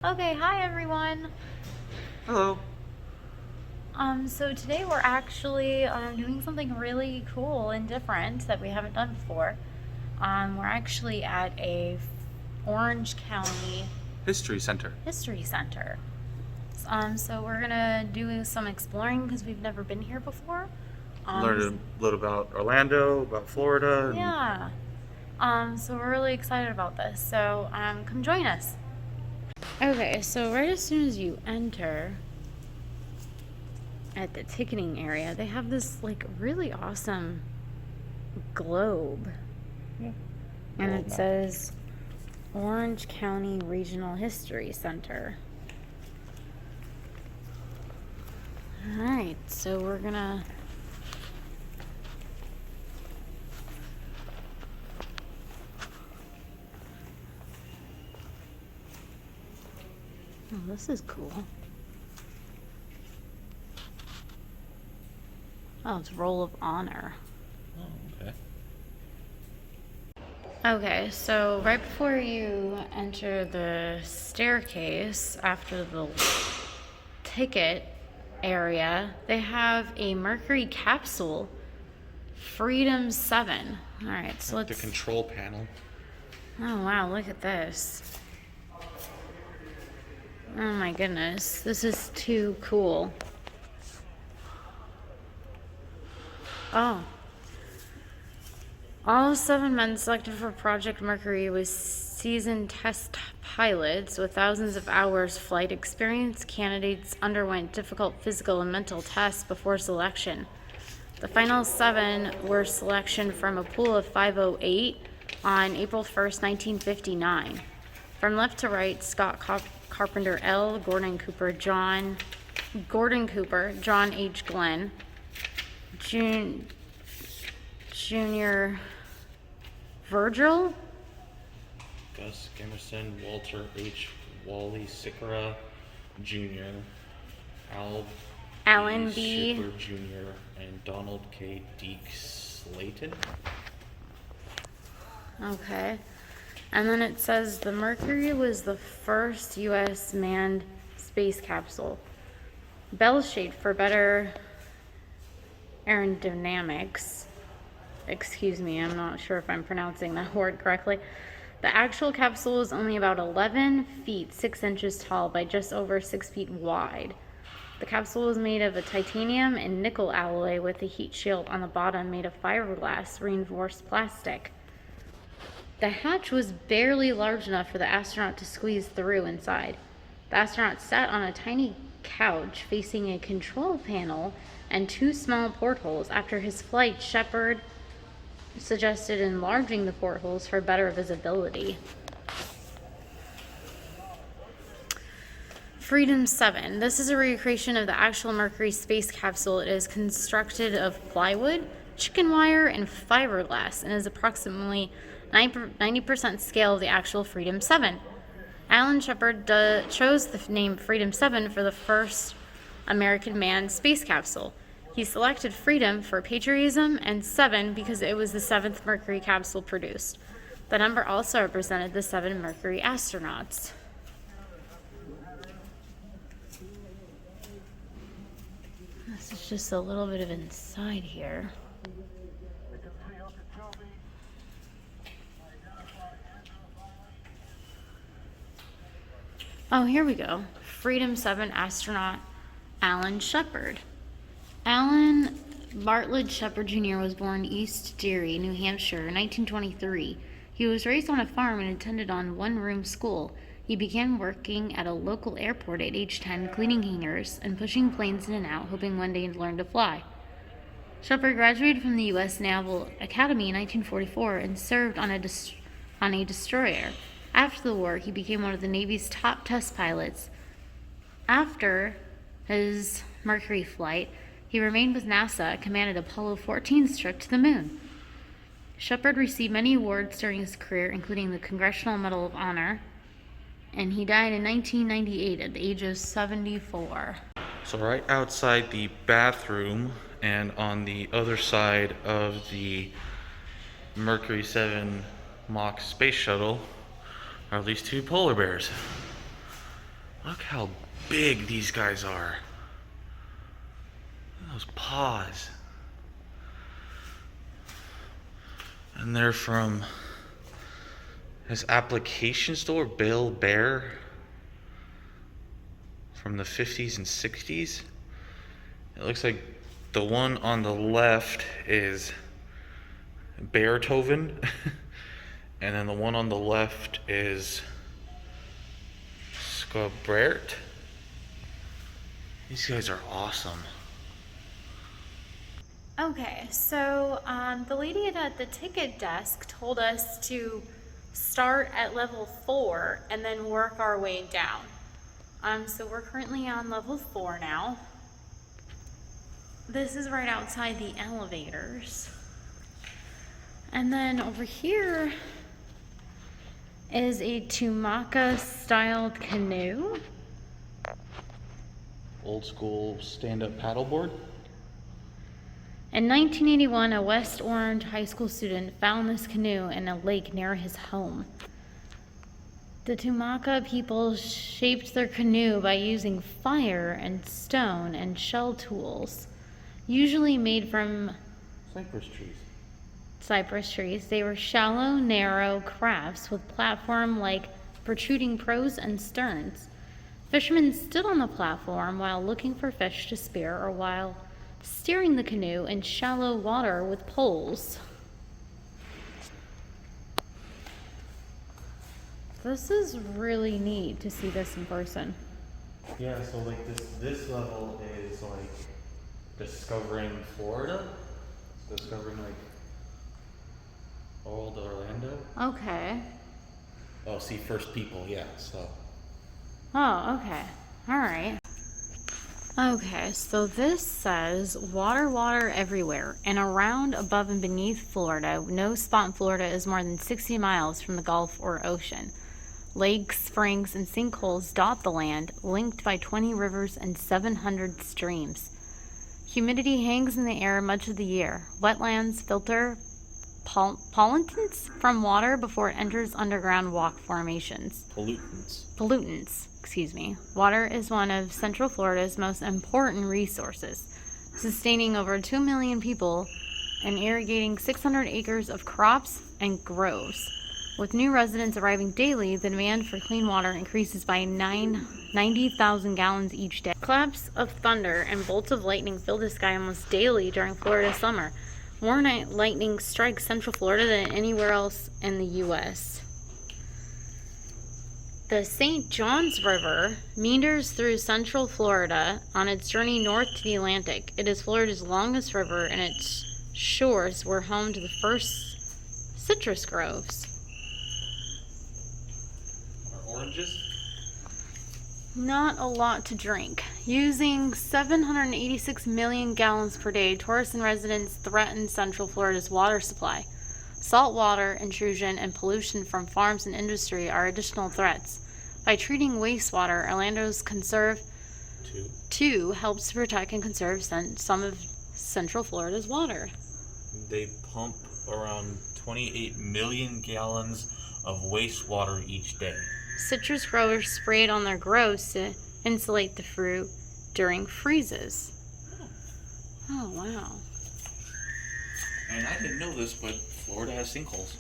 Okay, hi everyone. Hello. So today we're actually doing something really cool and different that we haven't done before. We're actually at a Orange County History Center. History Center. So we're gonna do some exploring because we've never been here before. Learned a little about Orlando, about Florida. Yeah. So we're really excited about this. So come join us. Okay, so right as soon as you enter at the ticketing area, they have this like really awesome globe. Yeah. And it says Orange County Regional History Center. Alright, so we're gonna oh, this is cool. Oh, it's Roll of Honor. Oh, okay. Okay, so right before you enter the staircase after the ticket area, they have a Mercury Capsule Freedom 7. Alright, so let's... The control panel. Oh wow, look at this. Oh my goodness, this is too cool. Oh. All 7 men selected for Project Mercury was seasoned test pilots with thousands of hours flight experience. Candidates underwent difficult physical and mental tests before selection. The final 7 were selection from a pool of 508 on April 1st, 1959. From left to right, Scott Carpenter L., Gordon Cooper, John H. Glenn, Junior Virgil, Gus Emerson, Walter H. Wally Sikora Jr., Alan B. Shipper Jr., and Donald K. Deke Slayton. Okay. And then it says the Mercury was the first U.S. manned space capsule. Bell-shaped for better aerodynamics. Excuse me, I'm not sure if I'm pronouncing that word correctly. The actual capsule is only about 11 feet 6 inches tall by just over 6 feet wide. The capsule was made of a titanium and nickel alloy with a heat shield on the bottom made of fiberglass reinforced plastic. The hatch was barely large enough for the astronaut to squeeze through inside. The astronaut sat on a tiny couch facing a control panel and 2 small portholes. After his flight, Shepard suggested enlarging the portholes for better visibility. Freedom 7. This is a recreation of the actual Mercury space capsule. It is constructed of plywood, chicken wire, and fiberglass, and is approximately 90% scale of the actual Freedom 7. Alan Shepard chose the name Freedom 7 for the first American manned space capsule. He selected Freedom for patriotism and 7 because it was the 7th Mercury capsule produced. The number also represented the 7 Mercury astronauts. This is just a little bit of inside here. Oh, here we go. Freedom 7 astronaut Alan Shepard. Alan Bartlett Shepard Jr. was born in East Derry, New Hampshire, in 1923. He was raised on a farm and attended on one-room school. He began working at a local airport at age 10, cleaning hangars and pushing planes in and out, hoping one day to learn to fly. Shepard graduated from the U.S. Naval Academy in 1944 and served on a destroyer. After the war, he became one of the Navy's top test pilots. After his Mercury flight, he remained with NASA and commanded Apollo 14's trip to the moon. Shepard received many awards during his career, including the Congressional Medal of Honor, and he died in 1998 at the age of 74. So right outside the bathroom and on the other side of the Mercury 7 mock space shuttle are these 2 polar bears. Look how big these guys are. Look at those paws. And they're from his application store, Bill Bear, from the 50s and 60s. It looks like the one on the left is Beethoven, and then the one on the left is Scobert. These guys are awesome. Okay, so the lady at the ticket desk told us to start at level 4 and then work our way down. So we're currently on level 4 now. This is right outside the elevators. And then over here is a Tumaca styled canoe. Old school stand-up paddleboard. In 1981, a West Orange high school student found this canoe in a lake near his home. The Tumaca people shaped their canoe by using fire and stone and shell tools, usually made from cypress trees. They were shallow, narrow crafts with platform-like protruding prows and sterns. Fishermen stood on the platform while looking for fish to spear or while steering the canoe in shallow water with poles. This is really neat to see this in person. Yeah, so like this level is like discovering Florida. It's discovering like old Orlando. Okay. Oh, see first people, yeah, so. Oh, okay. All right. Okay, so this says water everywhere and around, above, and beneath Florida. No spot in Florida is more than 60 miles from the Gulf or ocean. Lakes, springs, and sinkholes dot the land, linked by 20 rivers and 700 streams. Humidity hangs in the air much of the year. Wetlands filter pollutants from water before it enters underground rock formations. Pollutants, excuse me. Water is one of Central Florida's most important resources, sustaining over 2 million people and irrigating 600 acres of crops and groves. With new residents arriving daily, the demand for clean water increases by 90,000 gallons each day. Claps of thunder and bolts of lightning fill the sky almost daily during Florida summer. More lightning strikes Central Florida than anywhere else in the U.S. The St. Johns River meanders through Central Florida on its journey north to the Atlantic. It is Florida's longest river, and its shores were home to the first citrus groves. Oranges? Not a lot to drink. Using 786 million gallons per day, tourists and residents threaten Central Florida's water supply. Saltwater intrusion and pollution from farms and industry are additional threats. By treating wastewater, Orlando's Conserve 2 helps to protect and conserve some of Central Florida's water. They pump around 28 million gallons of wastewater each day. Citrus growers spray it on their groves to insulate the fruit during freezes. Oh, wow. And I didn't know this, but Florida has sinkholes.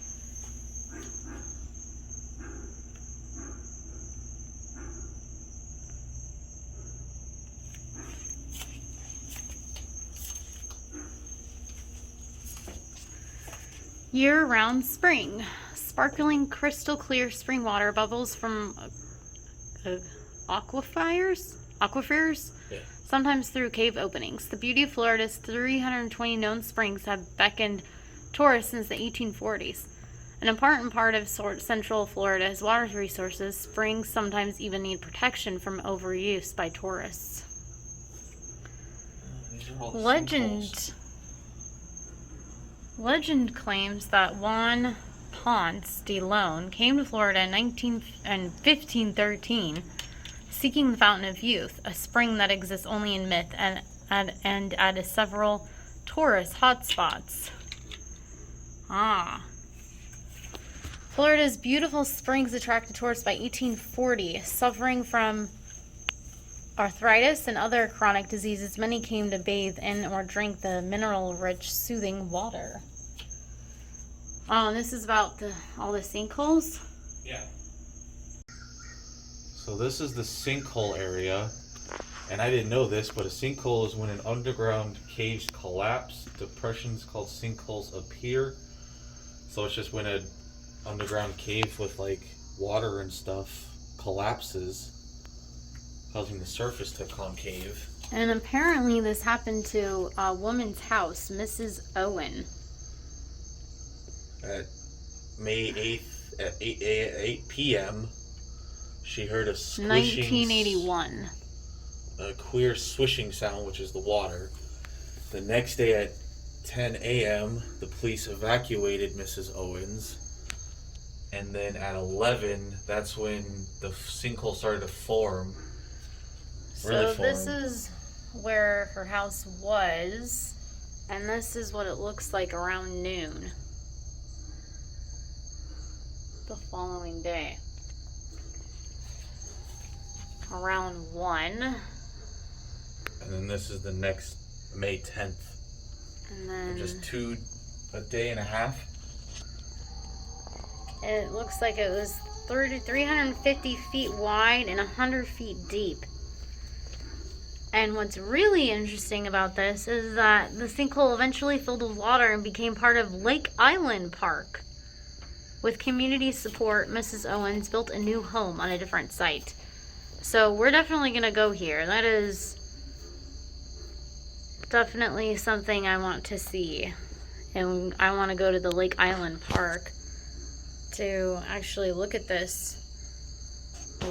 Year-round spring. Sparkling crystal clear spring water bubbles from aquifers, Yeah. sometimes through cave openings. The beauty of Florida's 320 known springs have beckoned tourists since the 1840s. An important part of Central Florida's water resources, springs sometimes even need protection from overuse by tourists. These are all Legend claims that Juan Ponce de Leon came to Florida in 1513, seeking the Fountain of Youth, a spring that exists only in myth and at several tourist hotspots. Florida's beautiful springs attracted tourists by 1840, suffering from arthritis and other chronic diseases, many came to bathe in or drink the mineral-rich, soothing water. Oh, and this is about all the sinkholes? Yeah. So this is the sinkhole area. And I didn't know this, but a sinkhole is when an underground cave collapse. Depressions called sinkholes appear. So it's just when an underground cave with like water and stuff collapses, causing the surface to concave. And apparently this happened to a woman's house, Mrs. Owen. At May 8th at 8 p.m., she heard a squishing... 1981. A queer swishing sound, which is the water. The next day at 10 a.m., the police evacuated Mrs. Owens. And then at 11, that's when the sinkhole started to form. So this is where her house was, and this is what it looks like around noon the following day. Around 1. And then this is the next May 10th. And then Just a day and a half. it looks like it was 350 feet wide and 100 feet deep. And what's really interesting about this is that the sinkhole eventually filled with water and became part of Lake Island Park. With community support, Mrs. Owens built a new home on a different site. So we're definitely going to go here. That is definitely something I want to see. And I want to go to the Lake Island Park to actually look at this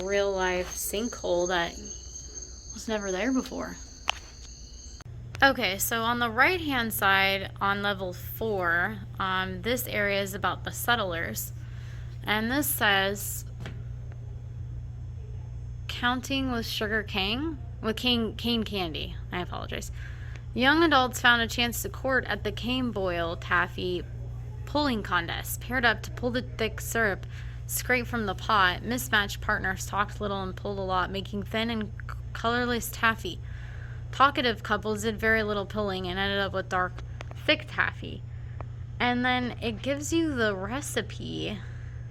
real life sinkhole that was never there before. Okay, so on the right hand side on level 4, this area is about the settlers. And this says counting with cane candy. I apologize. Young adults found a chance to court at the cane boil taffy pulling contest. Paired up to pull the thick syrup scraped from the pot, mismatched partners talked little and pulled a lot, making thin and colorless taffy. Talkative couples did very little pulling and ended up with dark, thick taffy. And then it gives you the recipe.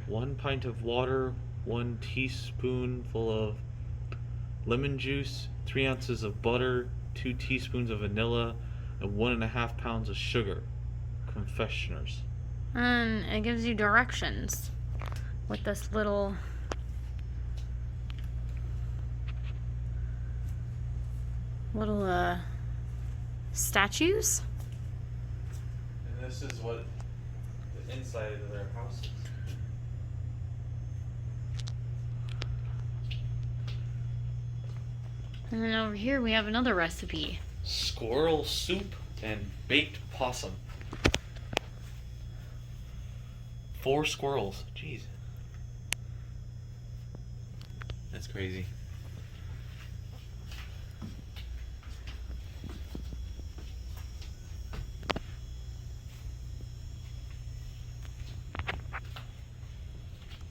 1 pint of water, 1 teaspoonful of lemon juice, 3 ounces of butter, 2 teaspoons of vanilla, and 1.5 pounds of sugar. Confectioners. And it gives you directions with this little statues. And this is what the inside of their house is. And then over here we have another recipe. Squirrel soup and baked possum. 4 squirrels. Jeez. That's crazy.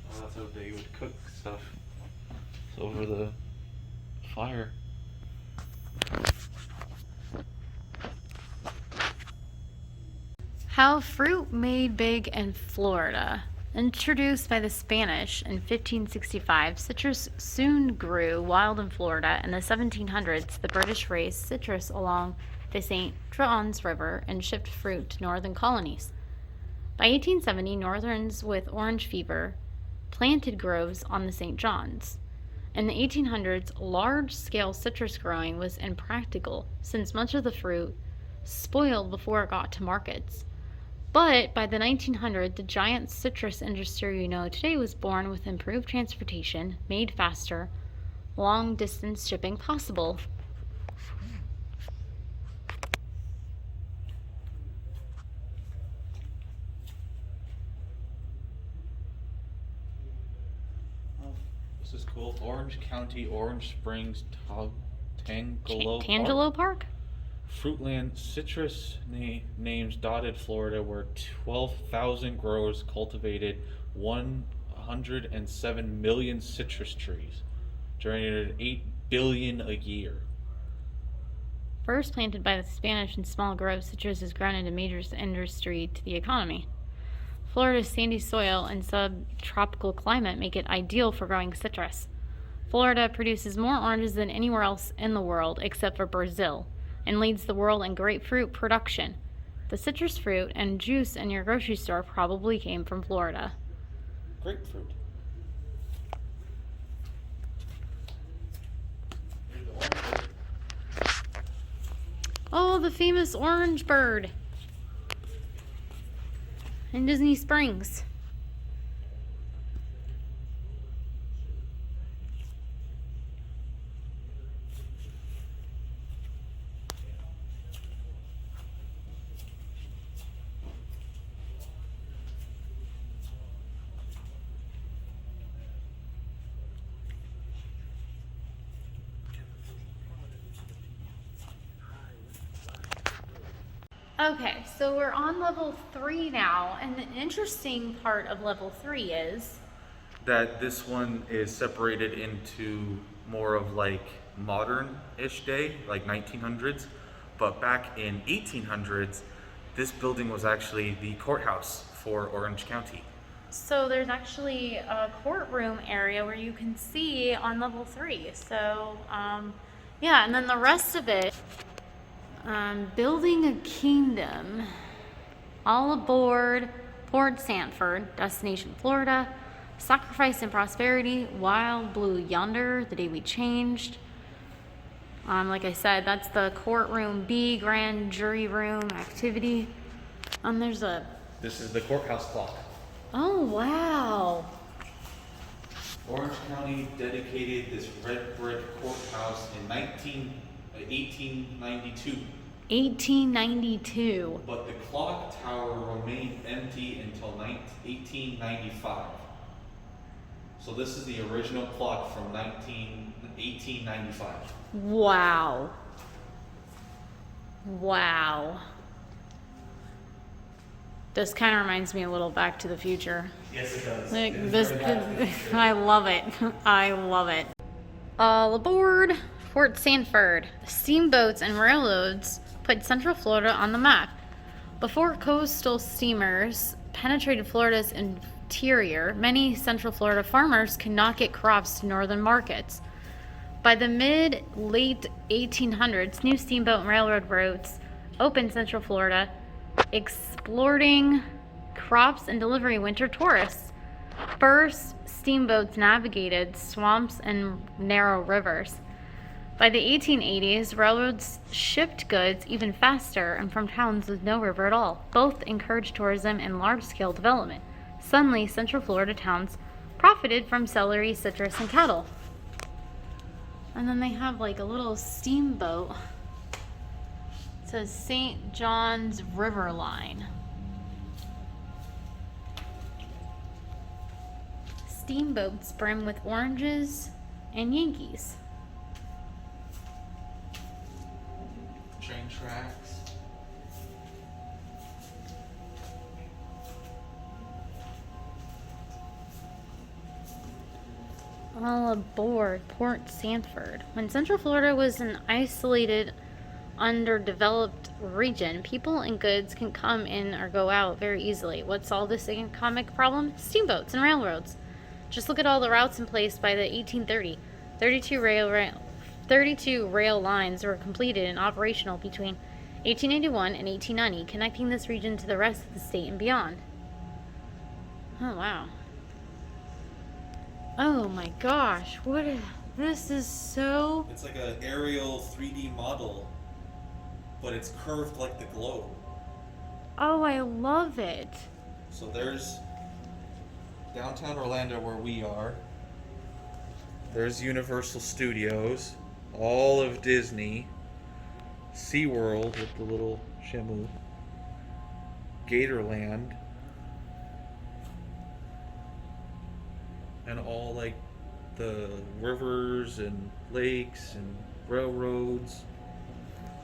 Oh, that's how they would cook stuff. It's over the fire. How fruit made big in Florida. Introduced by the Spanish in 1565, citrus soon grew wild in Florida. In the 1700s, the British raised citrus along the St. Johns River and shipped fruit to northern colonies. By 1870, Northerns with orange fever planted groves on the St. Johns. In the 1800s, large-scale citrus growing was impractical since much of the fruit spoiled before it got to markets. But by the 1900s, the giant citrus industry we know today was born with improved transportation, made faster, long-distance shipping possible. This is cool. Orange County, Orange Springs, Tangelo Tangelo Park? Fruitland citrus names dotted Florida, where 12,000 growers cultivated 107 million citrus trees. generated 8 billion a year. First planted by the Spanish in small groves, citrus has grown into major industry to the economy. Florida's sandy soil and subtropical climate make it ideal for growing citrus. Florida produces more oranges than anywhere else in the world except for Brazil, and leads the world in grapefruit production. The citrus fruit and juice in your grocery store probably came from Florida. Grapefruit. Oh, the famous orange bird in Disney Springs. Okay, so we're on level 3 now, and the interesting part of level 3 is that this one is separated into more of like modern-ish day, like 1900s, but back in 1800s, this building was actually the courthouse for Orange County. so there's actually a courtroom area where you can see on level 3. So, yeah, and then the rest of it, building a kingdom, all aboard Port Sanford, destination Florida, sacrifice and prosperity, wild blue yonder, the day we changed. Like I said, that's the courtroom B, grand jury room activity. There's a, This is the courthouse clock. oh wow. Orange County dedicated this red brick courthouse in 1892. 1892. But the clock tower remained empty until 1895. So this is the original clock from 1895. Wow. Wow. This kind of reminds me a little Back to the Future. Yes, it does. Like this, I love it. I love it. All aboard Fort Sanford. Steamboats and railroads put Central Florida on the map. Before coastal steamers penetrated Florida's interior, many Central Florida farmers could not get crops to northern markets. By the mid-late 1800s, new steamboat and railroad routes opened Central Florida, exporting crops and delivering winter tourists. First, steamboats navigated swamps and narrow rivers. By the 1880s, railroads shipped goods even faster and from towns with no river at all. Both encouraged tourism and large-scale development. Suddenly, Central Florida towns profited from celery, citrus, and cattle. And then they have like a little steamboat. It says St. John's River Line. Steamboats brim with oranges and Yankees. Train tracks. All aboard Port Sanford. When Central Florida was an isolated, underdeveloped region, people and goods can come in or go out very easily. What solved this economic problem? Steamboats and railroads. Just look at all the routes in place by the 1830. 32 rail lines were completed and operational between 1881 and 1890, connecting this region to the rest of the state and beyond. Oh, wow. Oh my gosh, this is so... It's like an aerial 3D model, but it's curved like the globe. Oh, I love it. So there's downtown Orlando where we are. There's Universal Studios, all of Disney, SeaWorld with the little Shamu, Gatorland, and all like the rivers and lakes and railroads.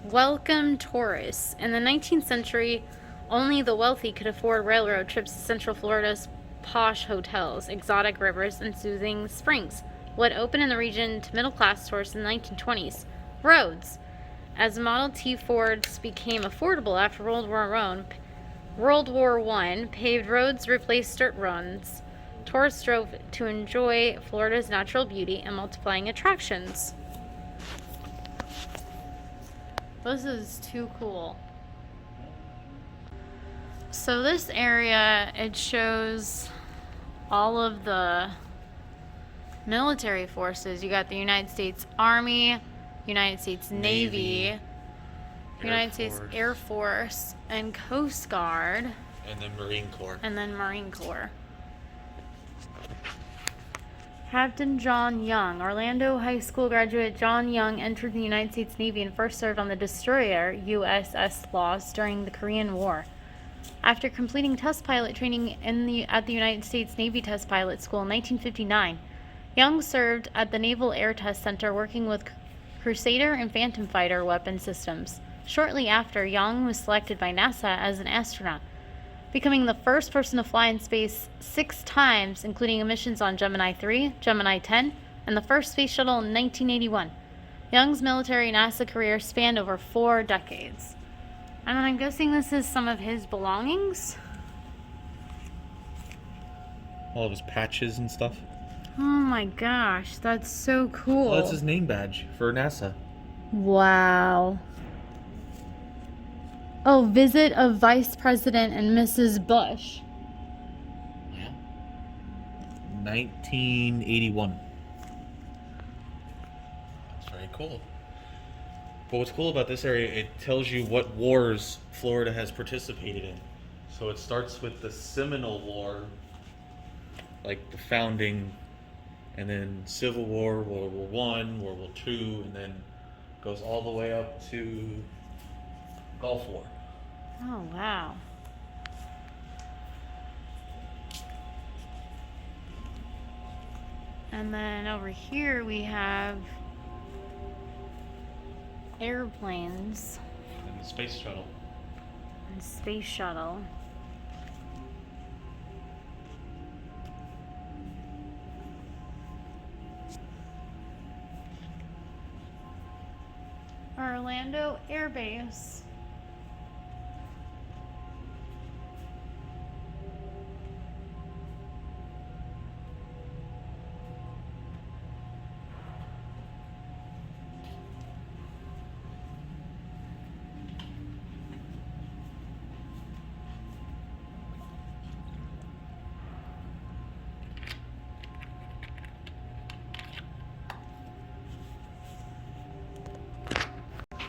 Welcome tourists. In the 19th century, only the wealthy could afford railroad trips to Central Florida's posh hotels, exotic rivers, and soothing springs. would open in the region to middle-class tourists in the 1920s. Roads. As Model T Fords became affordable after World War I, paved roads replaced dirt roads. Tourists drove to enjoy Florida's natural beauty and multiplying attractions. This is too cool. So this area, it shows all of the military forces. You got the United States Army, United States Navy, United States Air Force, and Coast Guard. And then Marine Corps. Captain John Young. Orlando High School graduate John Young entered the United States Navy and first served on the destroyer USS Lost during the Korean War. After completing test pilot training at the United States Navy Test Pilot School in 1959, Young served at the Naval Air Test Center working with Crusader and Phantom fighter weapon systems. Shortly after, Young was selected by NASA as an astronaut, becoming the first person to fly in space 6 times, including missions on Gemini 3, Gemini 10, and the first space shuttle in 1981. Young's military NASA career spanned over 4 decades. And I'm guessing this is some of his belongings? All of his patches and stuff. Oh my gosh, that's so cool. Well, that's his name badge for NASA. Wow. Oh, visit of Vice President and Mrs. Bush. Yeah. 1981. That's very cool. But what's cool about this area, it tells you what wars Florida has participated in. So it starts with the Seminole War, like the founding, and then Civil War, World War I, World War II, and then goes all the way up to Gulf War. Oh, wow. And then over here we have airplanes And the space shuttle. and space shuttle. Orlando Air Base.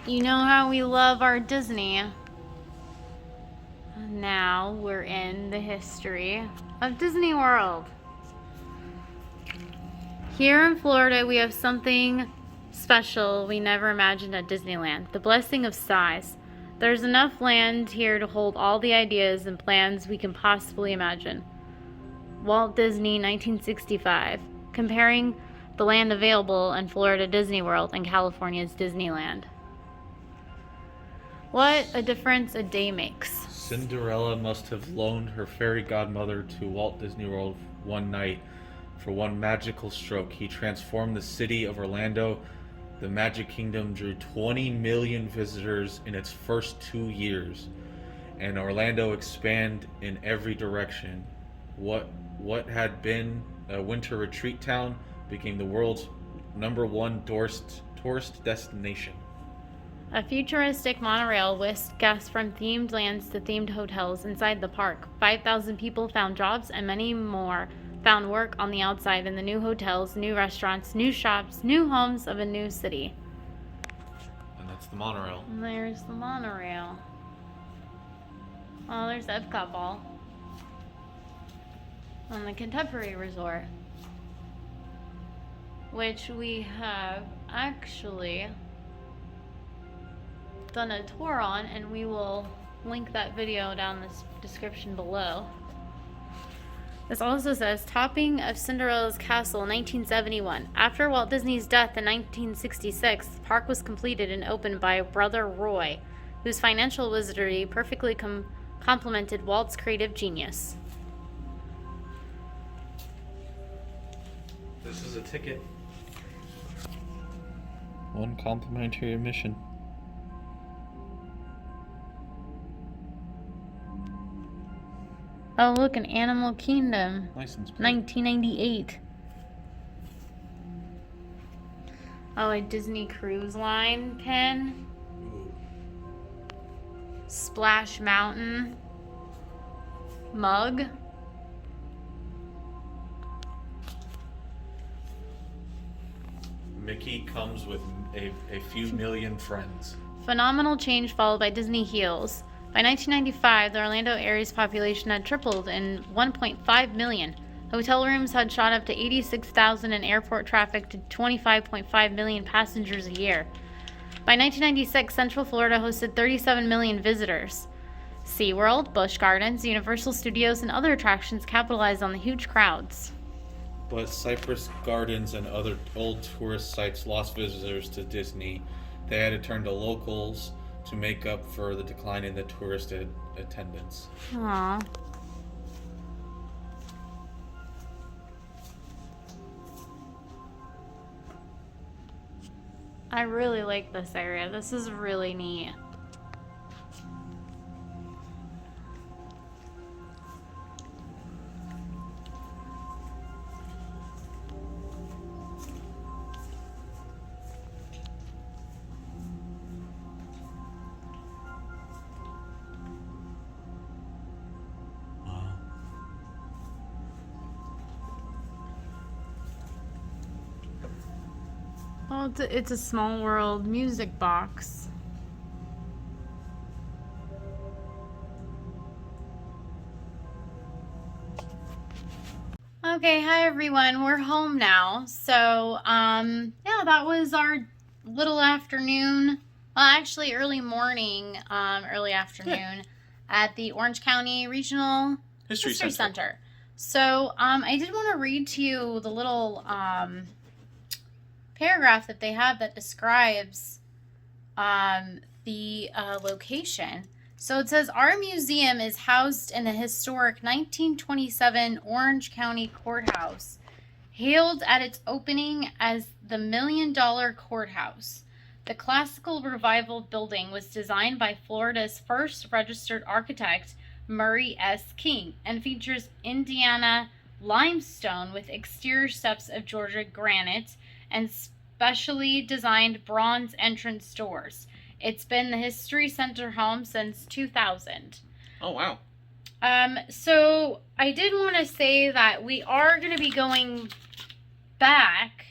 You know how we love our Disney. Now we're in the history of Disney World. Here in Florida, we have something special we never imagined at Disneyland. The blessing of size. There's enough land here to hold all the ideas and plans we can possibly imagine. Walt Disney, 1965. Comparing the land available in Florida Disney World and California's Disneyland. What a difference a day makes. Cinderella must have loaned her fairy godmother to Walt Disney World one night. For one magical stroke, he transformed the city of Orlando. The Magic Kingdom drew 20 million visitors in its first 2 years, and Orlando expanded in every direction. What had been a winter retreat town became the world's #1 tourist destination. A futuristic monorail whisked guests from themed lands to themed hotels inside the park. 5,000 people found jobs and many more found work on the outside in the new hotels, new restaurants, new shops, new homes of a new city. And that's the monorail. And there's the monorail. Oh, there's Epcot Ball. On the Contemporary Resort. Which we have actually done a tour on, and we will link that video down in the description below. This also says, topping of Cinderella's castle in 1971. After Walt Disney's death in 1966, the park was completed and opened by brother Roy, whose financial wizardry perfectly complemented Walt's creative genius. This is a ticket One complimentary admission. Oh, look, an Animal Kingdom. License plate. 1998. Oh, a Disney Cruise Line pin. Splash Mountain mug. Mickey comes with a few million friends. Phenomenal change followed by Disney heels. By 1995, the Orlando area's population had tripled in 1.5 million. Hotel rooms had shot up to 86,000 and airport traffic to 25.5 million passengers a year. By 1996, Central Florida hosted 37 million visitors. SeaWorld, Busch Gardens, Universal Studios, and other attractions capitalized on the huge crowds. But Cypress Gardens and other old tourist sites lost visitors to Disney. They had to turn to locals to make up for the decline in the tourist attendance. Aww. I really like this area. This is really neat. Well, it's a Small World music box. Okay, hi everyone. We're home now. So, yeah, that was our little afternoon. Well, actually, early morning, early afternoon at the Orange County Regional History Center. So, I did want to read to you the little paragraph that they have that describes the location. So it says, our museum is housed in the historic 1927 Orange County Courthouse, hailed at its opening as the $1 Million Courthouse. The classical revival building was designed by Florida's first registered architect, Murray S. King, and features Indiana limestone with exterior steps of Georgia granite and specially designed bronze entrance doors. It's been the History Center home since 2000. Oh, wow. So I did want to say that we are going to be going back.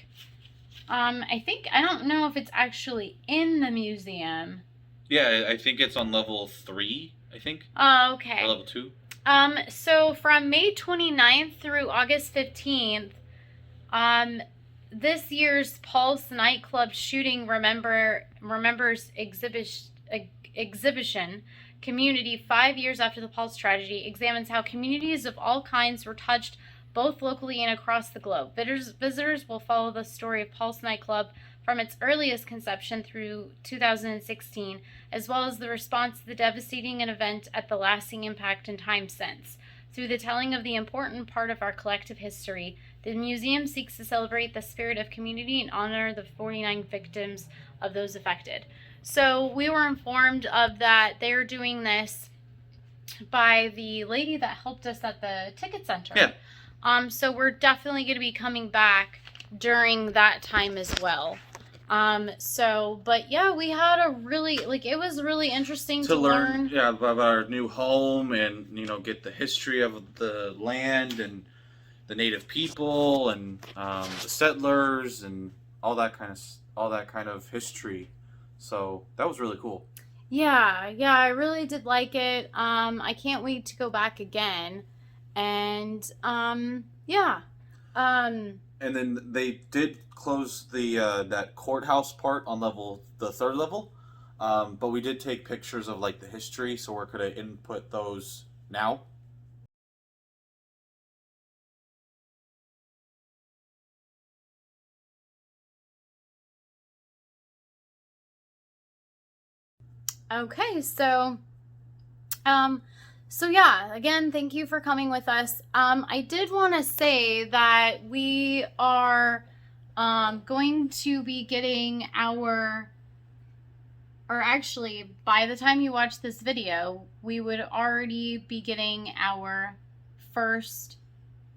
I don't know if it's actually in the museum. Yeah, I think it's on level 3, I think. Oh, okay. Or level 2. So from May 29th through August 15th, this year's Pulse nightclub shooting remembers exhibition community 5 years after the Pulse tragedy examines how communities of all kinds were touched both locally and across the globe. Visitors will follow the story of Pulse nightclub from its earliest conception through 2016, as well as the response to the devastating event at the lasting impact in time since. Through the telling of the important part of our collective history, the museum seeks to celebrate the spirit of community and honor the 49 victims of those affected. So we were informed of that. They're doing this by the lady that helped us at the ticket center. Yeah. So we're definitely going to be coming back during that time as well. But yeah, we had a really, it was really interesting to learn. Yeah, about our new home and, get the history of the land and the native people and the settlers and all that kind of history. So that was really cool. Yeah, I really did like it. I can't wait to go back again. And yeah. And then they did close the that courthouse part on the 3rd level, but we did take pictures of the history, so we're gonna input those now. Okay, so yeah, again, thank you for coming with us. I did want to say that we are going to be getting our, or actually, by the time you watch this video, we would already be getting our first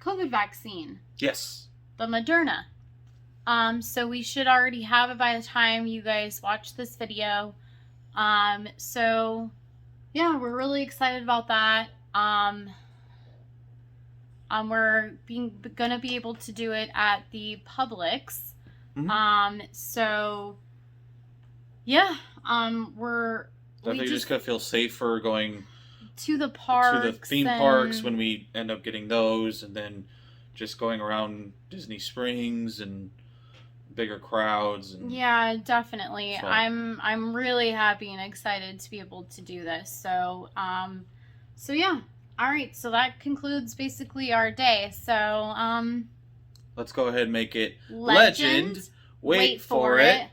COVID vaccine. Yes. The Moderna. So we should already have it by the time you guys watch this video. So yeah, we're really excited about that. We're gonna be able to do it at the Publix. So yeah, we're I think you just gotta feel safer going to the parks, to the theme parks when we end up getting those, and then just going around Disney Springs and bigger crowds. And yeah, definitely. So. I'm really happy and excited to be able to do this. So so yeah. All right. So that concludes basically our day. So let's go ahead and make it legend. Wait for it.